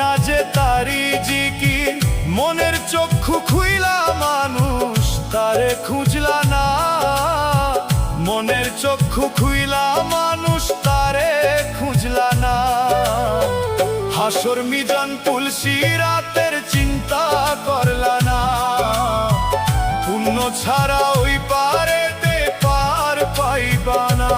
না যে তারি জিকি, মনের চক্ষু খুইলা মানুষ তারে খুঁজলা না। মনের চক্ষু খুইলা মানুষ তারে খুঁজলা না। হাসর মিজান তুলসী রাতের চিন্তা করলা না। পুণ্য ছাড়া ওই পারেতে পার পাইবা না।